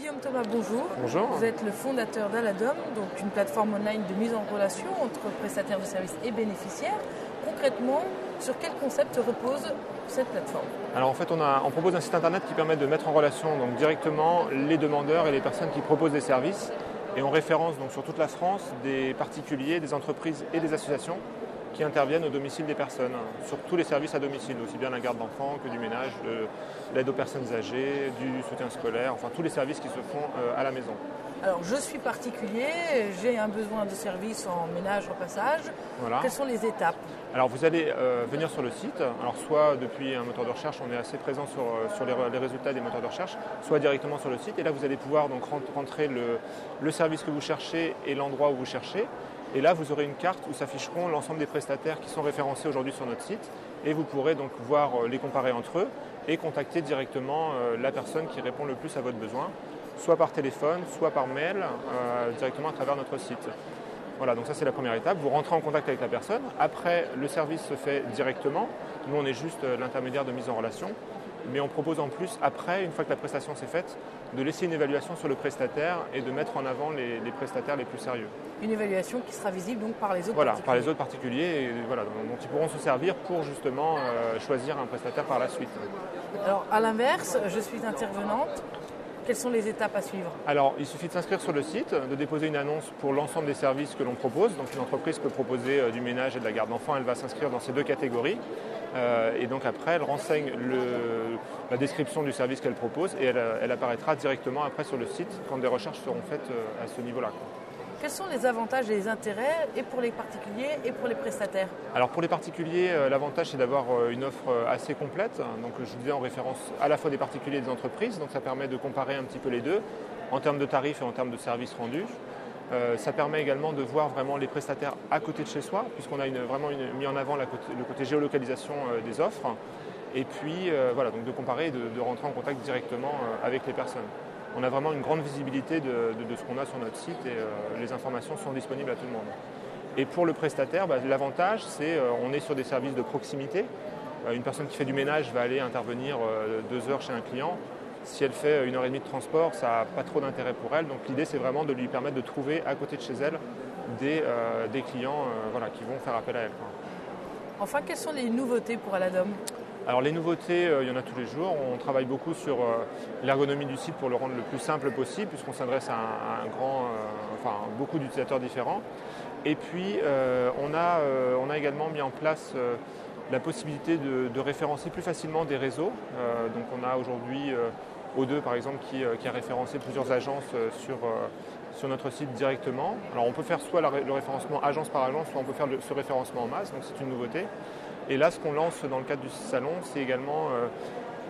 Guillaume Thomas, bonjour. Bonjour. Vous êtes le fondateur d'Aladom, donc une plateforme online de mise en relation entre prestataires de services et bénéficiaires. Concrètement, sur quel concept repose cette plateforme? Alors en fait, on propose un site internet qui permet de mettre en relation donc, directement les demandeurs et les personnes qui proposent des services. Et on référence donc sur toute la France des particuliers, des entreprises et des associations qui interviennent au domicile des personnes, sur tous les services à domicile, aussi bien la garde d'enfants que du ménage, de l'aide aux personnes âgées, du soutien scolaire, enfin tous les services qui se font à la maison. Alors je suis particulier, j'ai un besoin de service en ménage, repassage. Voilà. Quelles sont les étapes? Alors vous allez venir sur le site, alors soit depuis un moteur de recherche, on est assez présent sur les résultats des moteurs de recherche, soit directement sur le site, et là vous allez pouvoir donc rentrer le service que vous cherchez et l'endroit où vous cherchez. Et là, vous aurez une carte où s'afficheront l'ensemble des prestataires qui sont référencés aujourd'hui sur notre site. Et vous pourrez donc voir les comparer entre eux et contacter directement la personne qui répond le plus à votre besoin, soit par téléphone, soit par mail, directement à travers notre site. Voilà, donc ça c'est la première étape. Vous rentrez en contact avec la personne. Après, le service se fait directement. Nous, on est juste l'intermédiaire de mise en relation. Mais on propose en plus, après, une fois que la prestation s'est faite, de laisser une évaluation sur le prestataire et de mettre en avant les prestataires les plus sérieux. Une évaluation qui sera visible donc par les autres particuliers. Par les autres particuliers, et voilà, dont ils pourront se servir pour justement choisir un prestataire par la suite. Alors à l'inverse, je suis intervenante. Quelles sont les étapes à suivre? Alors, il suffit de s'inscrire sur le site, de déposer une annonce pour l'ensemble des services que l'on propose. Donc, une entreprise peut proposer du ménage et de la garde d'enfants. Elle va s'inscrire dans ces deux catégories. Et donc, après, elle renseigne la description du service qu'elle propose et elle apparaîtra directement après sur le site quand des recherches seront faites à ce niveau-là. Quels sont les avantages et les intérêts et pour les particuliers et pour les prestataires? Alors pour les particuliers, l'avantage c'est d'avoir une offre assez complète. Donc je vous disais, on référence à la fois des particuliers et des entreprises, donc ça permet de comparer un petit peu les deux en termes de tarifs et en termes de services rendus. Ça permet également de voir vraiment les prestataires à côté de chez soi, puisqu'on a vraiment mis en avant le côté géolocalisation des offres. Et puis voilà, donc de comparer et de rentrer en contact directement avec les personnes. On a vraiment une grande visibilité de ce qu'on a sur notre site et les informations sont disponibles à tout le monde. Et pour le prestataire, l'avantage, c'est qu'on est sur des services de proximité. Une personne qui fait du ménage va aller intervenir 2 heures chez un client. Si elle fait 1h30 de transport, ça n'a pas trop d'intérêt pour elle. Donc l'idée, c'est vraiment de lui permettre de trouver à côté de chez elle des clients qui vont faire appel à elle. Enfin, quelles sont les nouveautés pour Aladom? Alors les nouveautés, il y en a tous les jours. On travaille beaucoup sur l'ergonomie du site pour le rendre le plus simple possible, puisqu'on s'adresse à beaucoup d'utilisateurs différents. Et puis on a également mis en place la possibilité de référencer plus facilement des réseaux. Donc on a aujourd'hui O2 par exemple qui a référencé plusieurs agences sur notre site directement. Alors on peut faire soit le référencement agence par agence, soit on peut faire ce référencement en masse, donc c'est une nouveauté. Et là, ce qu'on lance dans le cadre du salon, c'est également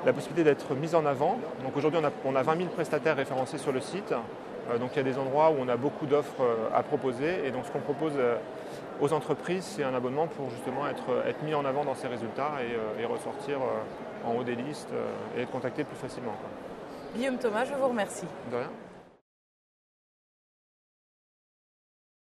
la possibilité d'être mis en avant. Donc aujourd'hui, on a 20 000 prestataires référencés sur le site. Donc il y a des endroits où on a beaucoup d'offres à proposer. Et donc ce qu'on propose aux entreprises, c'est un abonnement pour justement être mis en avant dans ces résultats et ressortir en haut des listes et être contacté plus facilement. Guillaume Thomas, je vous remercie. De rien.